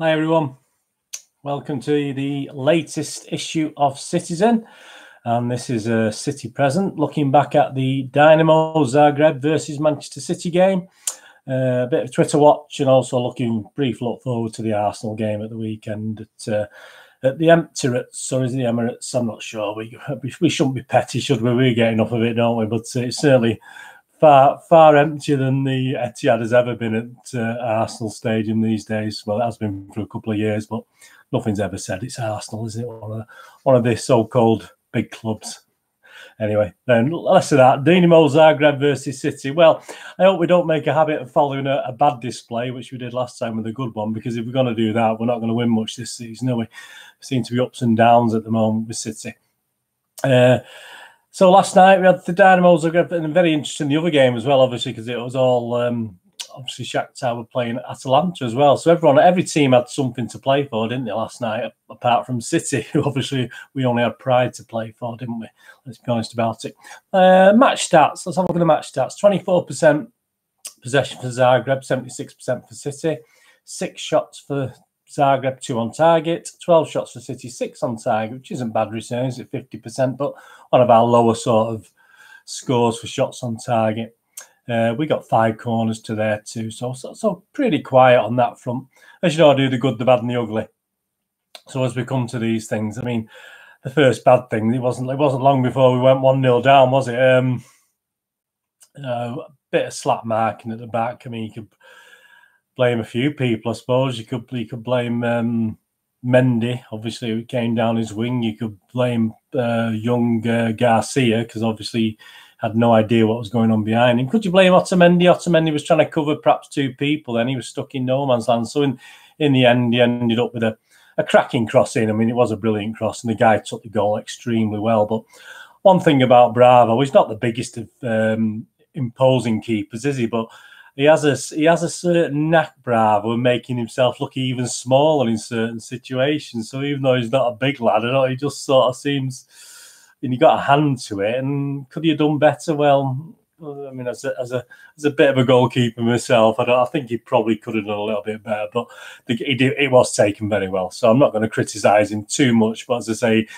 Hi everyone, welcome to the latest issue of Citizen, and this is a City Present looking back at the Dinamo Zagreb versus Manchester City game, a bit of Twitter watch, and also brief look forward to the Arsenal game at the weekend at the Emirates, or is it the Emirates? I'm not sure. We shouldn't be petty, should we? We get enough of it, don't we? But it's certainly far emptier than the Etihad has ever been at Arsenal Stadium these days. Well, it has been for a couple of years, but nothing's ever said it's Arsenal, is it? One of the so-called big clubs. Anyway, then less of that. Dinamo Zagreb versus City. Well, I hope we don't make a habit of following a bad display, which we did last time with a good one, because if we're going to do that, we're not going to win much this season, are we? Seem to be ups and downs at the moment with City. So last night we had the Dinamo Zagreb, and very interesting the other game as well, obviously, because it was all obviously Shakhtar were playing Atalanta as well. So every team had something to play for, didn't they, last night? Apart from City, who obviously we only had pride to play for, didn't we? Let's be honest about it. Match stats. Let's have a look at the match stats. 24% possession for Zagreb, 76% for City. 6 shots for Zagreb, 2 on target. 12 shots for City, 6 on target, which isn't bad returns at 50%, but one of our lower sort of scores for shots on target. We got 5 corners to there too, so pretty quiet on that front. As you know, I do the good, the bad, and the ugly. So as we come to these things, I mean, the first bad thing, it wasn't long before we went 1-0 down, was it? A bit of slack marking at the back. I mean, you could blame a few people, I suppose. You could blame Mendy, obviously, who came down his wing. You could blame young Garcia, because obviously had no idea what was going on behind him. Could you blame Otamendi? Otamendi was trying to cover perhaps 2 people, then he was stuck in no man's land. So in the end, he ended up with a cracking cross in. I mean, it was a brilliant cross, and the guy took the goal extremely well. But one thing about Bravo, he's not the biggest of imposing keepers, is he? But he has a certain knack, Bravo, of making himself look even smaller in certain situations. So even though he's not a big lad, I don't know, he just sort of seems, and he got a hand to it. And could he have done better? Well, I mean, as a bit of a goalkeeper myself, I think he probably could have done a little bit better. But it was taken very well, so I'm not going to criticise him too much. But as I say,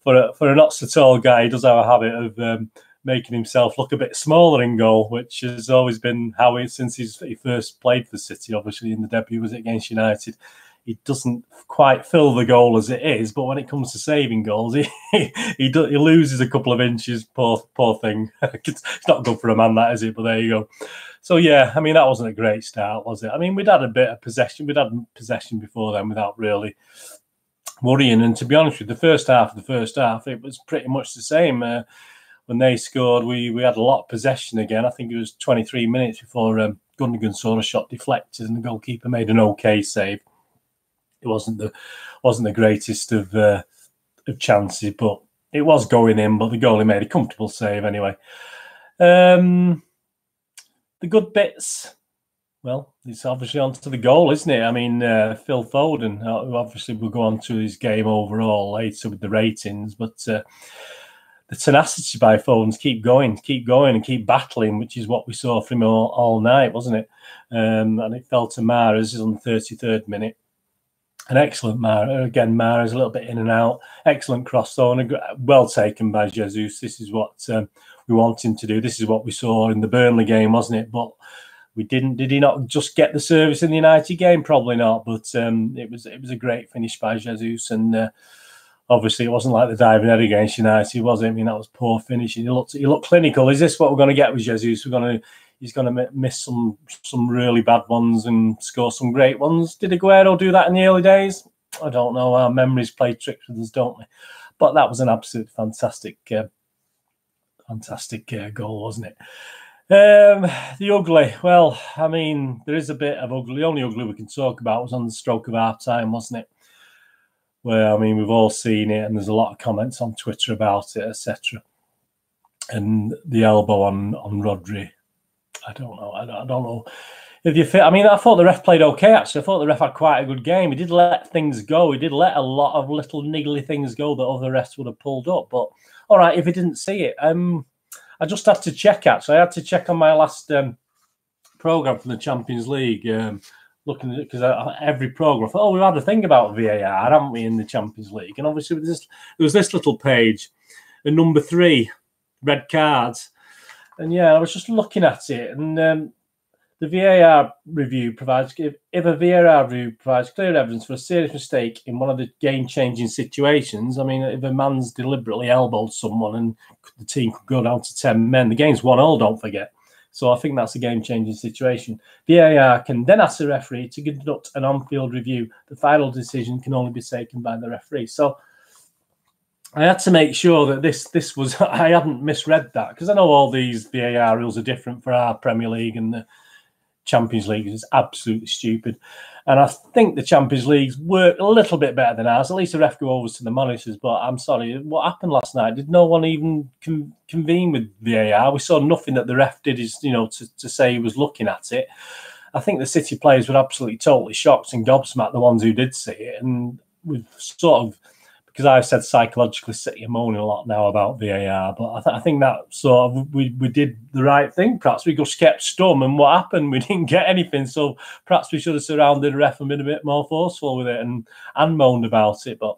for a not so tall guy, he does have a habit of making himself look a bit smaller in goal, which has always been how since he first played for City. Obviously, in the debut was against United. He doesn't quite fill the goal as it is, but when it comes to saving goals, he loses a couple of inches. Poor thing. It's not good for a man, that, is it? But there you go. So yeah, I mean, that wasn't a great start, was it? I mean, we'd had a bit of possession. We'd had possession before then without really worrying. And to be honest with you, the first half, it was pretty much the same. When they scored, we had a lot of possession again. I think it was 23 minutes before Gundogan saw a shot deflected and the goalkeeper made an okay save. It wasn't the greatest of chances, but it was going in. But the goalie made a comfortable save anyway. The good bits, well, it's obviously onto the goal, isn't it? I mean, Phil Foden, who obviously will go on to his game overall later with the ratings, but the tenacity by Foden, keep going and keep battling, which is what we saw from him all night, wasn't it? And it fell to Mahrez on the 33rd minute. An excellent Mahrez. Again, Mahrez a little bit in and out. Excellent cross zone. Well taken by Jesus. This is what we want him to do. This is what we saw in the Burnley game, wasn't it? But we didn't. Did he not just get the service in the United game? Probably not. But it was a great finish by Jesus. And obviously, it wasn't like the diving head against United, was it? I mean, that was poor finishing. He looked clinical. Is this what we're going to get with Jesus? He's going to miss some really bad ones and score some great ones. Did Aguero do that in the early days? I don't know. Our memories play tricks with us, don't they? But that was an absolute fantastic goal, wasn't it? The ugly. Well, I mean, there is a bit of ugly. The only ugly we can talk about was on the stroke of half time, wasn't it? Where, I mean, we've all seen it, and there's a lot of comments on Twitter about it, etc. And the elbow on Rodri. I don't know. I don't know if you feel. I mean, I thought the ref played okay. Actually, I thought the ref had quite a good game. He did let things go. He did let a lot of little niggly things go that other refs would have pulled up. But all right, if he didn't see it, I just had to check. Actually, I had to check on my last program from the Champions League looking at it because every programme, I thought, oh, we've had a thing about VAR, haven't we, in the Champions League? And obviously, there was this little page, and number 3, red cards. And yeah, I was just looking at it, and the VAR review provides, if a VAR review provides clear evidence for a serious mistake in one of the game-changing situations, I mean, if a man's deliberately elbowed someone and the team could go down to 10 men, the game's 1-1, don't forget. So I think that's a game-changing situation. VAR can then ask the referee to conduct an on-field review. The final decision can only be taken by the referee. So I had to make sure that this was, I hadn't misread that, because I know all these VAR rules are different for our Premier League and the Champions League. Is absolutely stupid. And I think the Champions Leagues work a little bit better than ours. At least the ref go over to the monitors. But I'm sorry, what happened last night? Did no one even convene with VAR? We saw nothing that the ref did, is, you know, to say he was looking at it. I think the City players were absolutely totally shocked and gobsmacked, the ones who did see it. And we've sort of, because I've said psychologically City are moaning a lot now about VAR, but I think that sort of we did the right thing. Perhaps we just kept stum, and what happened? We didn't get anything. So perhaps we should have surrounded the ref and been a bit more forceful with it and moaned about it. But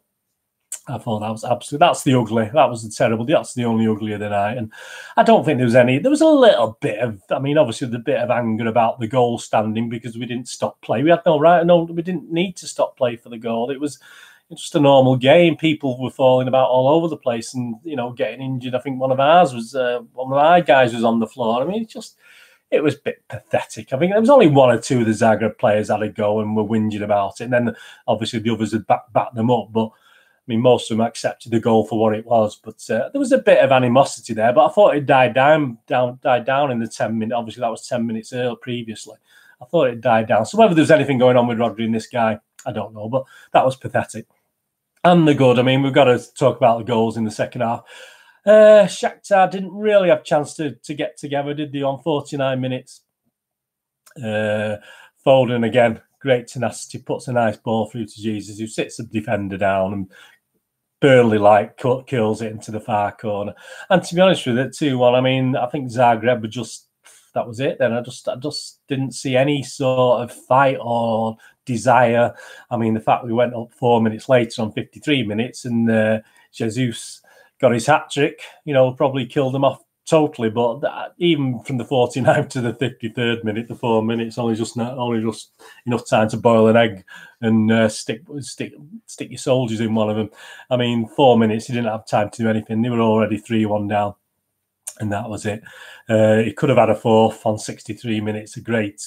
I thought that was absolutely, that's the ugly. That was the terrible. That's the only ugly of the night. And I don't think there was any. There was a little bit of, I mean, obviously the bit of anger about the goal standing because we didn't stop play. We had no right. No, we didn't need to stop play for the goal. It was just a normal game. People were falling about all over the place and, you know, getting injured. I think one of our guys was on the floor. I mean, it was a bit pathetic. I think there was only 1 or 2 of the Zagreb players had a go and were whinging about it. And then obviously the others had backed them up. But I mean, most of them accepted the goal for what it was. But there was a bit of animosity there. But I thought it died down in the 10 minutes. Obviously, that was 10 minutes earlier previously. I thought it died down. So whether there's anything going on with Rodri and this guy, I don't know. But that was pathetic. And the good, I mean, we've got to talk about the goals in the second half. Shakhtar didn't really have a chance to get together, did they, on 49 minutes? Foden, again, great tenacity, puts a nice ball through to Jesus, who sits the defender down and Burnley kills it into the far corner. And to be honest with it, 2-1, I mean, I think Zagreb were just, that was it then. I just didn't see any sort of fight or desire. I mean, the fact we went up 4 minutes later on 53 minutes and Jesus got his hat-trick, you know, probably killed them off totally. But even from the 49th to the 53rd minute, the 4 minutes, only just enough time to boil an egg and stick your soldiers in one of them. I mean, 4 minutes, he didn't have time to do anything. They were already 3-1 down. And that was it. He could have had a 4th on 63 minutes. A great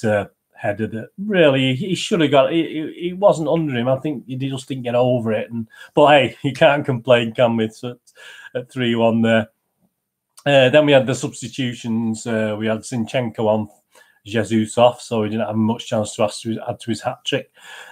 header that really he should have got. He wasn't under him. I think he just didn't get over it. But hey, you can't complain, can we? So at 3-1 there. Then we had the substitutions. We had Zinchenko on, Jesus off, so he didn't have much chance to add to his hat-trick.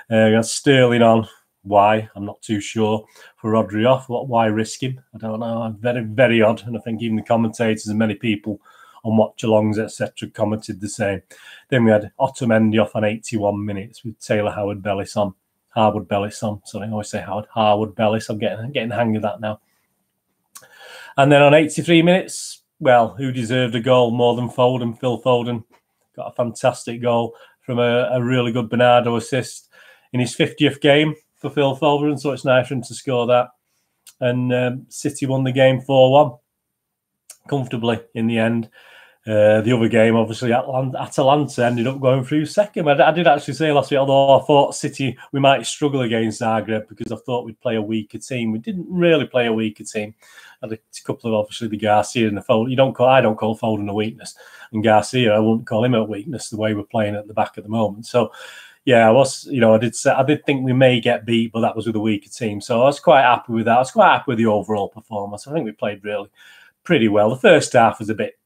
We had Sterling on. Why? I'm not too sure. For Rodri off, why risk him? I don't know. Very, very odd. And I think even the commentators and many people on watch-alongs, etc., commented the same. Then we had Otamendi off on 81 minutes with Taylor Harwood-Bellis on. Sorry, I always say Harwood-Bellis. I'm getting the hang of that now. And then on 83 minutes, well, who deserved a goal more than Foden? Phil Foden got a fantastic goal from a really good Bernardo assist in his 50th game for Phil Foden, so it's nice for him to score that. And City won the game 4-1 comfortably in the end. The other game, obviously, Atalanta ended up going through second. I did actually say last week, although I thought City, we might struggle against Zagreb because I thought we'd play a weaker team. We didn't really play a weaker team. Had a couple of, obviously, the Garcia and the Foden. I don't call Foden a weakness. And Garcia, I wouldn't call him a weakness the way we're playing at the back at the moment. So, yeah, I did think we may get beat, but that was with a weaker team. So I was quite happy with that. I was quite happy with the overall performance. I think we played really pretty well. The first half was a bit,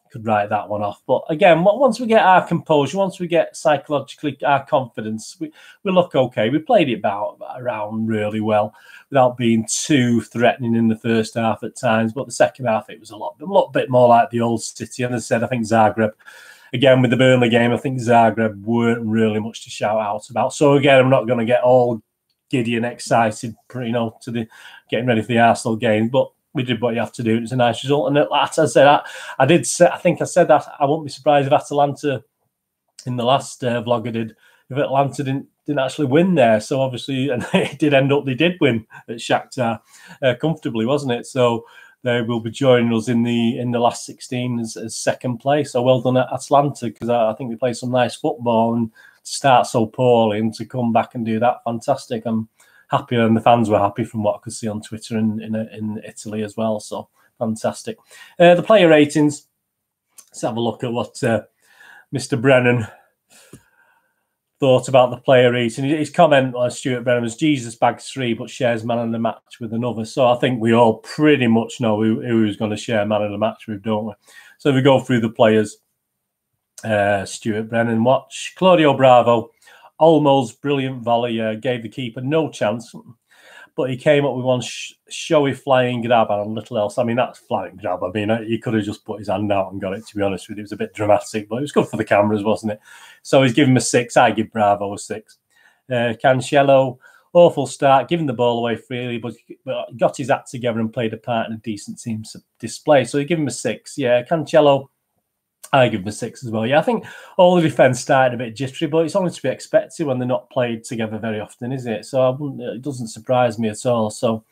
could write that one off. But again, once we get our composure, once we get psychologically our confidence, we look okay. We played it around really well without being too threatening in the first half at times. But the second half, it was a lot bit more like the old City. And as I said, I think Zagreb, again, with the Burnley game, I think Zagreb weren't really much to shout out about. So again, I'm not going to get all giddy and excited, to the getting ready for the Arsenal game. But we did what you have to do. It was a nice result. And as I said, I think I said that I won't be surprised if Atalanta, in the last vlog I did, Atlanta didn't actually win there. So obviously, and it did end up, they did win at Shakhtar comfortably, wasn't it? So they will be joining us in the last 16 as second place. So well done at Atlanta, because I think they played some nice football, and to start so poorly and to come back and do that, fantastic. I'm happy, and the fans were happy from what I could see on Twitter in Italy as well. So fantastic. The player ratings. Let's have a look at what Mr. Brennan thought about the player rating. His comment on Stuart Brennan was, Jesus bags 3 but shares man of the match with another. So I think we all pretty much know who was going to share man of the match with, don't we? So if we go through the players, Stuart Brennan, watch. Claudio Bravo, Olmo's brilliant volley, gave the keeper no chance, but he came up with one showy flying grab and little else. I mean, that's flying grab. I mean, he could have just put his hand out and got it, to be honest with you. It was a bit dramatic, but it was good for the cameras, wasn't it? So he's given him a 6. I give Bravo a 6. Cancelo, awful start, giving the ball away freely, but got his act together and played a part in a decent team display. So he give him a 6. Yeah, Cancelo, I give them a 6 as well. Yeah, I think all the defence started a bit jittery, but it's only to be expected when they're not played together very often, is it? So it doesn't surprise me at all. So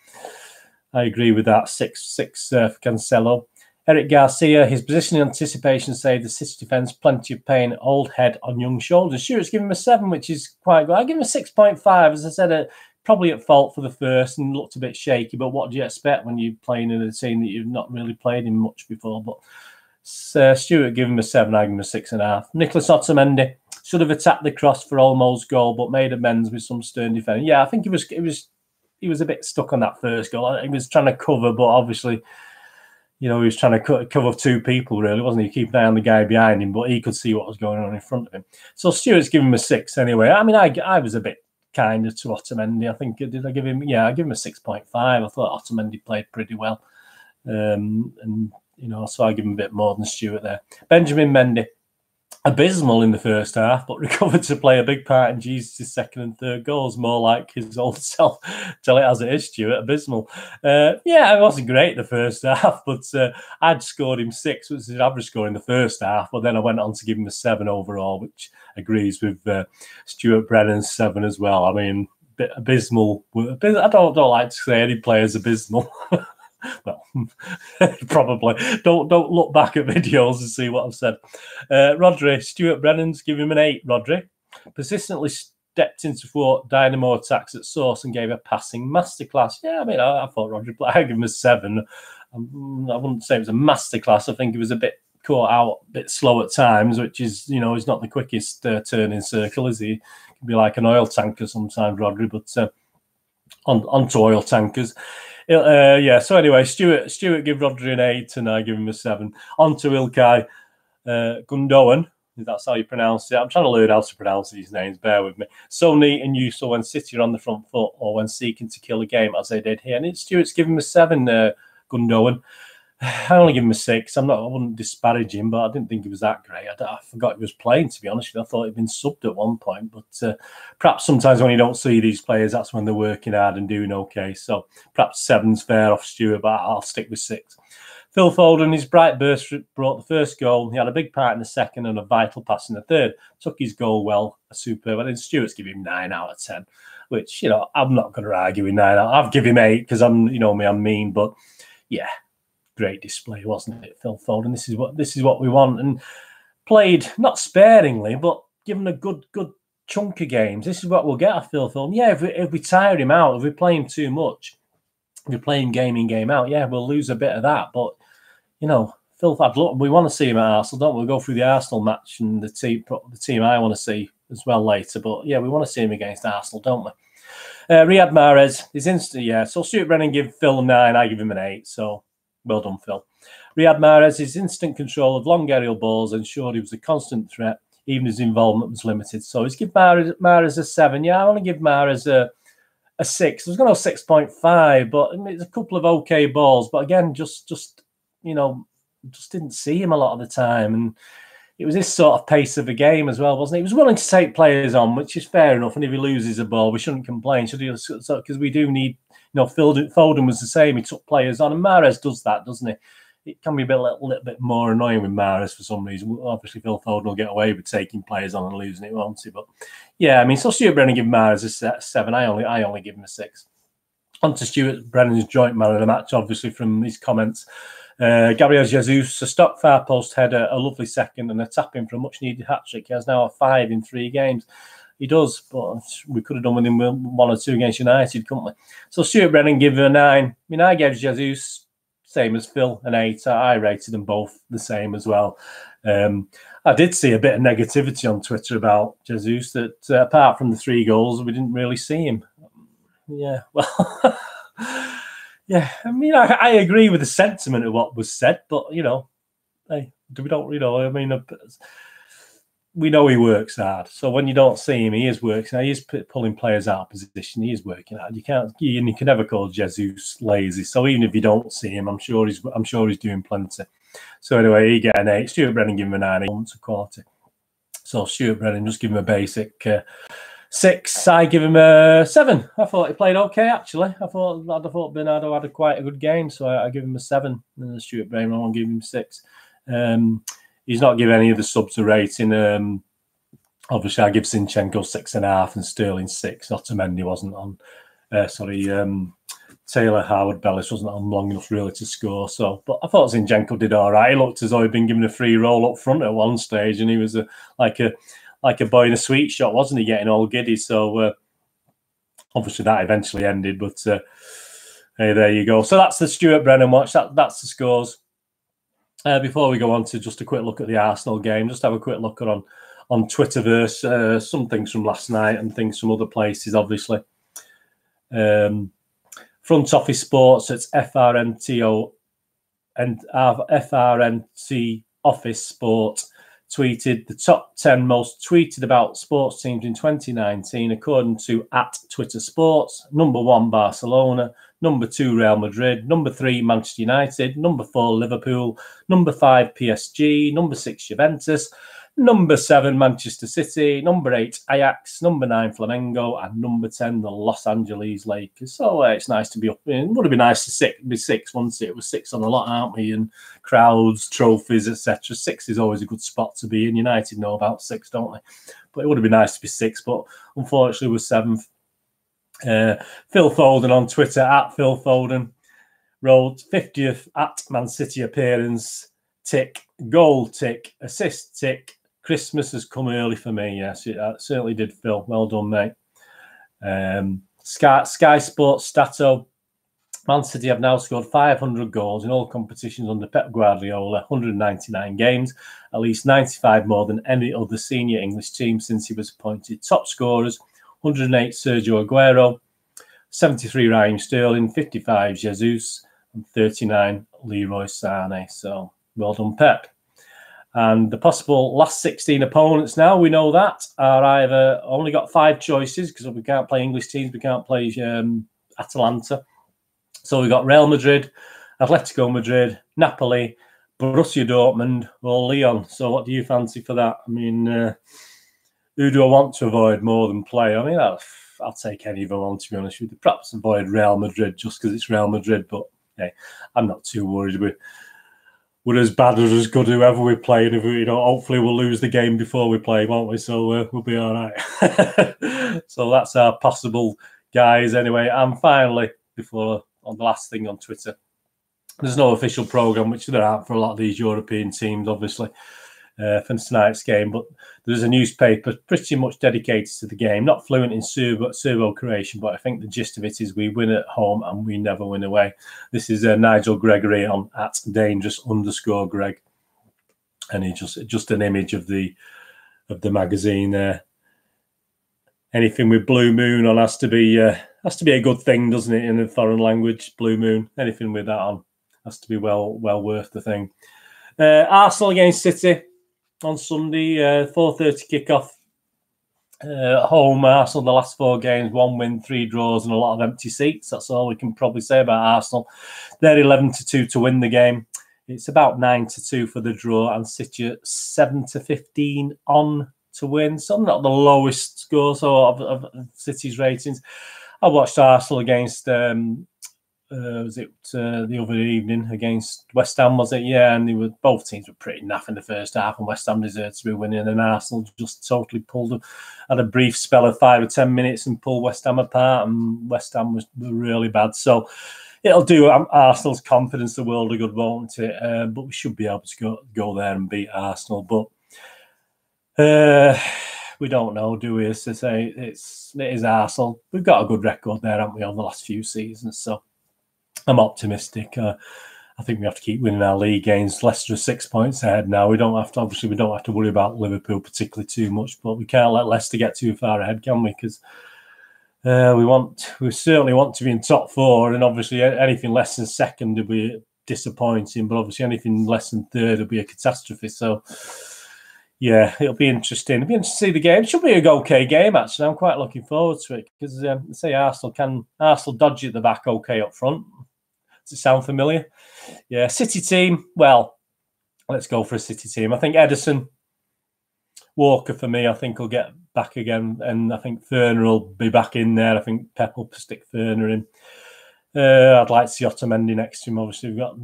I agree with that. 6 for Cancelo. Eric Garcia, his position in anticipation saved the City defence plenty of pain. Old head on young shoulders. Stuart's given him a 7, which is quite good. I give him a 6.5. As I said, probably at fault for the first and looked a bit shaky. But what do you expect when you're playing in a team that you've not really played in much before? But Stuart gave him a 7, I give him a 6.5. Nicholas Otamendi should have attacked the cross for Olmo's goal, but made amends with some stern defending. Yeah, I think he was a bit stuck on that first goal. He was trying to cover, but obviously, he was trying to cover 2 people, really, wasn't he? Keep an eye on the guy behind him, but he could see what was going on in front of him. So Stuart's given him a 6 anyway. I mean, I was a bit kinder to Otamendi. I think, did I give him? Yeah, I give him a 6.5. I thought Otamendi played pretty well. And so I give him a bit more than Stuart there. Benjamin Mendy, abysmal in the first half, but recovered to play a big part in Jesus' second and third goals, more like his old self. Tell it as it is, Stuart, abysmal. Yeah, it wasn't great the first half, but I'd scored him 6, which is his average score in the first half, but then I went on to give him a 7 overall, which agrees with Stuart Brennan's 7 as well. I mean, bit abysmal. I don't like to say any player's abysmal. Well, probably. Don't look back at videos and see what I've said. Rodri, Stuart Brennan's give him an 8, Rodri. Persistently stepped into thwart Dynamo attacks at source and gave a passing masterclass. Yeah, I mean, I thought Rodri, I give him a 7. I wouldn't say it was a masterclass. I think he was a bit caught out, a bit slow at times, which is, he's not the quickest turning circle, is he? He can be like an oil tanker sometimes, Rodri, but onto oil tankers. So anyway, Stuart give Rodri an 8 and I give him a 7. On to Ilkay Gundogan, if that's how you pronounce it. I'm trying to learn how to pronounce these names, bear with me. So neat and useful when City are on the front foot or when seeking to kill a game, as they did here. And Stuart's given him a 7, Gundogan. I only give him a 6. I wouldn't disparage him, but I didn't think he was that great. I forgot he was playing, to be honest with you. I thought he'd been subbed at one point, but perhaps sometimes when you don't see these players, that's when they're working hard and doing okay. So perhaps 7's fair off Stuart, but I'll stick with 6. Phil Foden, his bright burst brought the first goal. He had a big part in the second and a vital pass in the third. Took his goal well, superb. And then Stuart's giving him 9 out of 10, which, I'm not going to argue with 9 out. I've given him 8 because I'm mean, but yeah. Great display, wasn't it, Phil Foden? This is what we want, and played not sparingly, but given a good chunk of games. This is what we'll get at Phil Foden. Yeah, if we tire him out, if we're playing too much, if we're playing game in game out, yeah, we'll lose a bit of that. But Phil, we want to see him at Arsenal, don't we? We'll go through the Arsenal match and the team I want to see as well later. But yeah, we want to see him against Arsenal, don't we? Riyad Mahrez is instant. Yeah, so Stuart Brennan give Phil a 9. I give him an 8. So. Well done, Phil. Riyad Mahrez, his instant control of long aerial balls ensured he was a constant threat, even his involvement was limited. So he's give Mahrez a 7. Yeah, I want to give Mahrez a 6. I was going to 6.5, but it's a couple of okay balls. But again, just didn't see him a lot of the time. And it was this sort of pace of a game as well, wasn't it? He was willing to take players on, which is fair enough. And if he loses a ball, we shouldn't complain, should he? So, because we do need, Foden was the same. He took players on, and Mahrez does that, doesn't he? it can be a little bit more annoying with Mahrez for some reason. Obviously, Phil Foden will get away with taking players on and losing it, won't he? But yeah, I mean, so Stuart Brennan give Mahrez a 7. I only give him a 6. On to Stuart Brennan's joint man of the match, obviously from his comments. Gabriel Jesus, a stock far post header, a lovely second, and a tap-in for a much-needed hat-trick. He has now a 5 in 3 games. He does, but we could have done with him 1 or 2 against United, couldn't we? So Stuart Brennan give him a 9. I mean, I gave Jesus, same as Phil, an 8. I rated them both the same as well. I did see a bit of negativity on Twitter about Jesus, that apart from the 3 goals, we didn't really see him. Yeah, well... Yeah, I mean, I agree with the sentiment of what was said, but, hey, we don't, I mean, we know he works hard. So when you don't see him, he is working. He is pulling players out of position. He is working hard. You can never call Jesus lazy. So even if you don't see him, I'm sure he's doing plenty. So anyway, he get an 8. Stuart Brennan give him a 9. Moments of quality. So Stuart Brennan, just give him a basic 6. I give him a 7. I thought he played okay, actually. I thought Bernardo had quite a good game, so I give him a 7. And Stuart Brennan, I want to give him 6. He's not given any of the subs a rating. Obviously, I give Zinchenko 6.5 and Sterling 6. Otamendi wasn't on. Taylor Howard-Bellis wasn't on long enough really to score. But I thought Zinchenko did all right. He looked as though he'd been given a free roll up front at one stage, and he was like a boy in a sweet shot, wasn't he, getting all giddy? So obviously that eventually ended, but hey, there you go. So that's the Stuart Brennan watch. That's the scores. Before we go on to just a quick look at the Arsenal game, just have a quick look on Twitterverse, some things from last night and things from other places, obviously. Front Office Sports, it's FRNTO and FRNT Office Sport, tweeted the top 10 most tweeted about sports teams in 2019, according to @Twitter Sports. Number 1, Barcelona. Number 2, Real Madrid. Number 3, Manchester United. Number 4, Liverpool. Number 5, PSG. Number 6, Juventus. Number 7, Manchester City. Number 8, Ajax. Number 9, Flamengo. And number 10, the Los Angeles Lakers. So it's nice to be up. It would have been nice to be 6, wouldn't it? It was 6 on a lot, aren't we? And crowds, trophies, etc. 6 is always a good spot to be in. United know about 6, don't they? But it would have been nice to be 6, but unfortunately we're 7th. Phil Foden on Twitter, @Phil Foden, wrote 50th @Man City appearance, tick, goal, tick, assist, tick. Christmas has come early for me. Yes, it certainly did, Phil. Well done, mate. Sky Sports Stato. Man City have now scored 500 goals in all competitions under Pep Guardiola, 199 games, at least 95 more than any other senior English team since he was appointed. Top scorers, 108 Sergio Aguero, 73 Raheem Sterling, 55 Jesus, and 39 Leroy Sané. So well done, Pep. And the possible last 16 opponents now, we know that, are either only got 5 choices because we can't play English teams, we can't play Atalanta. So we've got Real Madrid, Atletico Madrid, Napoli, Borussia Dortmund, or Lyon. So what do you fancy for that? I mean, who do I want to avoid more than play? I mean, I'll take any of them on, to be honest with you. Perhaps avoid Real Madrid just because it's Real Madrid, but hey, I'm not too worried. We're as bad or as good whoever we play, and if hopefully we'll lose the game before we play, won't we? So we'll be all right. So that's our possible guys anyway. And finally, on the last thing on Twitter, there's no official programme, which there aren't for a lot of these European teams, obviously, for tonight's game. But there's a newspaper pretty much dedicated to the game, not fluent in Serbo-Croatian, but I think the gist of it is we win at home and we never win away. This is Nigel Gregory on @dangerous_Greg, and he just an image of the magazine there. Anything with Blue Moon on has to be a good thing, doesn't it? In a foreign language, Blue Moon. Anything with that on has to be well worth the thing. Arsenal against City on Sunday, 4:30 kickoff. Home Arsenal, the last 4 games, 1 win, 3 draws, and a lot of empty seats. That's all we can probably say about Arsenal. They're 11-2 to win the game. It's about 9-2 for the draw, and City 7-15 on to win. So not the lowest score of City's ratings. I watched Arsenal against was it the other evening against West Ham, was it? Yeah, and both teams were pretty naff in the first half, and West Ham deserved to be winning, and Arsenal just totally had a brief spell of 5 or 10 minutes and pulled West Ham apart, and West Ham were really bad. So it'll do Arsenal's confidence the world of good, won't it? But we should be able to go there and beat Arsenal. But we don't know, do we? As to say, it is Arsenal. We've got a good record there, haven't we, on the last few seasons? So I'm optimistic. I think we have to keep winning our league games. Leicester are 6 points ahead now. We don't have to worry about Liverpool particularly too much, but we can't let Leicester get too far ahead, can we? Because we certainly want to be in top 4, and obviously anything less than second would be disappointing, but obviously anything less than third would be a catastrophe. So yeah, it'll be interesting. It'll be interesting to see the game. It should be a okay game, actually. I'm quite looking forward to it because, say, Arsenal dodge at the back okay up front. Does it sound familiar? Yeah, City team. Well, let's go for a City team. I think Ederson, Walker for me, I think will get back again, and I think Ferner will be back in there. I think Pep will stick Ferner in. I'd like to see Otamendi next to him. Obviously, we've got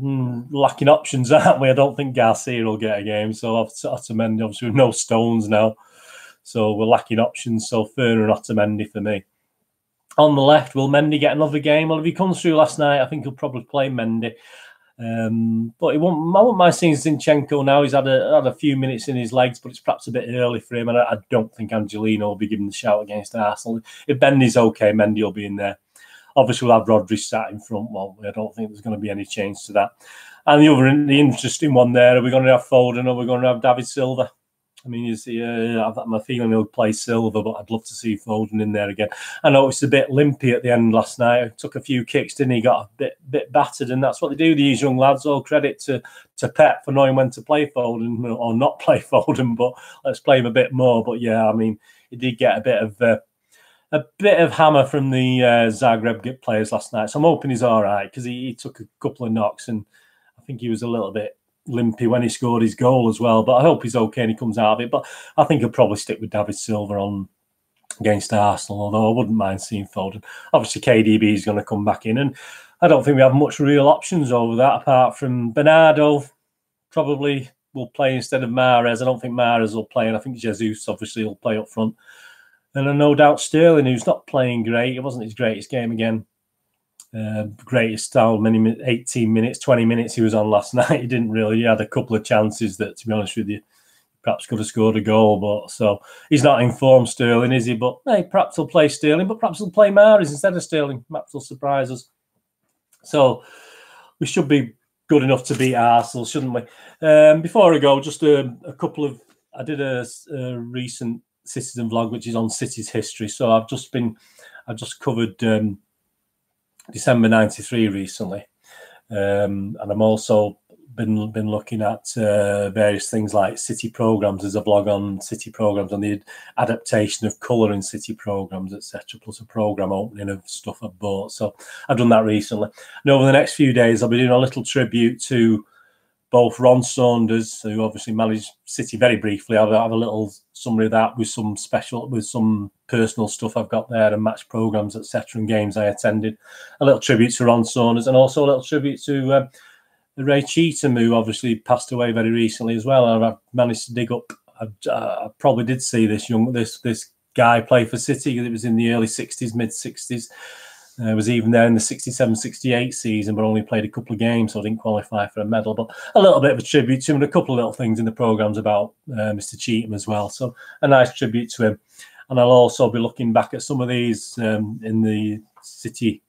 lacking options, aren't we? I don't think Garcia will get a game. So Otamendi, obviously, with no Stones now. So we're lacking options. So Ferner and Otamendi for me. On the left, will Mendy get another game? Well, if he comes through last night, I think he'll probably play Mendy. But I won't mind seeing Zinchenko now. He's had a few minutes in his legs, but it's perhaps a bit early for him. And I don't think Angelino will be given the shout against Arsenal. If Mendy's okay, Mendy will be in there. Obviously, we'll have Rodri sat in front. Well, I don't think there's going to be any change to that. And the interesting one there, are we going to have Foden or are we going to have David Silva? I mean, I'm a feeling he'll play Silva, but I'd love to see Foden in there again. I know it's a bit limpy at the end last night. He took a few kicks, didn't he? Got a bit battered, and that's what they do, these young lads. All credit to Pep for knowing when to play Foden or not play Foden, but let's play him a bit more. But yeah, I mean, he did get a bit of hammer from the Zagreb players last night. So I'm hoping he's all right because he took a couple of knocks, and I think he was a little bit limpy when he scored his goal as well. But I hope he's okay and he comes out of it. But I think he'll probably stick with David Silva on against Arsenal, although I wouldn't mind seeing Foden. Obviously, KDB is going to come back in, and I don't think we have much real options over that apart from Bernardo. Probably will play instead of Mahrez. I don't think Mahrez will play, and I think Jesus obviously will play up front. And I no doubt Sterling, who's not playing great. It wasn't his greatest game again. Greatest style, 18 minutes, 20 minutes he was on last night. He didn't really. He had a couple of chances that, to be honest with you, perhaps could have scored a goal. But so he's not in form, Sterling, is he? But hey, perhaps he'll play Sterling, but perhaps he'll play Mahrez instead of Sterling. Perhaps he'll surprise us. So we should be good enough to beat Arsenal, shouldn't we? Before I go, just a couple of. I did a recent Citizen vlog, which is on City's history. So I've just covered December '93 recently, and I'm also been looking at various things like City programs. There's a blog on City programs on the adaptation of colour in City programs, etc. Plus a program opening of stuff I've bought. So I've done that recently. And over the next few days, I'll be doing a little tribute to both Ron Saunders, who obviously managed City very briefly. I'll have a little summary of that with some personal stuff I've got there and match programs, etc., and games I attended. A little tribute to Ron Saunders, and also a little tribute to Roy Cheetham, who obviously passed away very recently as well. And I've managed to dig up. I probably did see this guy play for City because it was in the early '60s, mid '60s. Was even there in the 67-68 season, but only played a couple of games, so I didn't qualify for a medal. But a little bit of a tribute to him, and a couple of little things in the programmes about Mr. Cheetham as well. So a nice tribute to him. And I'll also be looking back at some of these in the City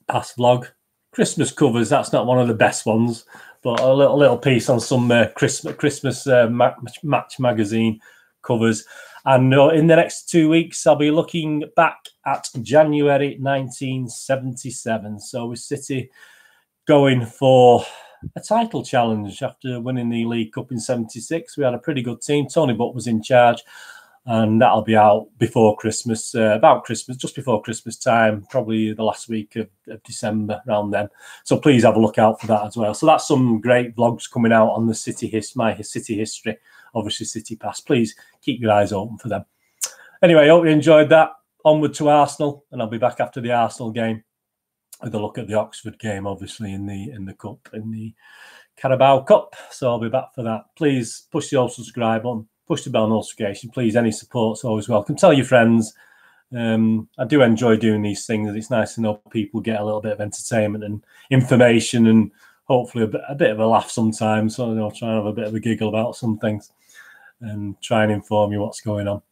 Pass vlog. Christmas covers, that's not one of the best ones, but a little piece on some Christmas match magazine covers. And in the next 2 weeks, I'll be looking back at January 1977. So with City going for a title challenge after winning the League Cup in '76. We had a pretty good team. Tony Butt was in charge. And that'll be out before Christmas, just before Christmas time, probably the last week of December, around then. So please have a look out for that as well. So that's some great vlogs coming out on the my City history, obviously City Pass. Please keep your eyes open for them. Anyway, I hope you enjoyed that. Onward to Arsenal, and I'll be back after the Arsenal game. with a look at the Oxford game, obviously in the cup, in the Carabao Cup. So I'll be back for that. Please push the old subscribe button, push the bell notification. Please, any support's always welcome. Tell your friends. I do enjoy doing these things. It's nice to know people get a little bit of entertainment and information, and hopefully a bit of a laugh sometimes. So try and have a bit of a giggle about some things and try and inform you what's going on.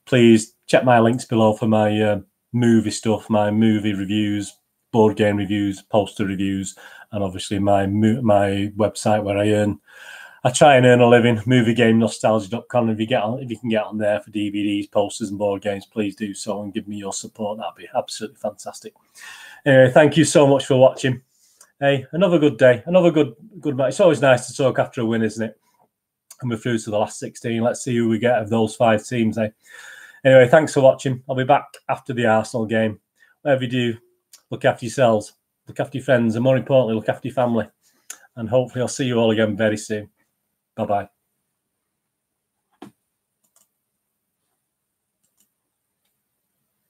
Please check my links below for my movie stuff, my movie reviews, board game reviews, poster reviews, and obviously my website where I try and earn a living, movieGameNostalgia.com. If you can get on there for DVDs, posters, and board games, please do so and give me your support. That'd be absolutely fantastic. Anyway, thank you so much for watching. Hey, another good day, another good match. It's always nice to talk after a win, isn't it? And we're through to the last 16. Let's see who we get of those 5 teams. Anyway, thanks for watching. I'll be back after the Arsenal game. Whatever you do, look after yourselves, look after your friends, and more importantly, look after your family. And hopefully I'll see you all again very soon. Bye-bye.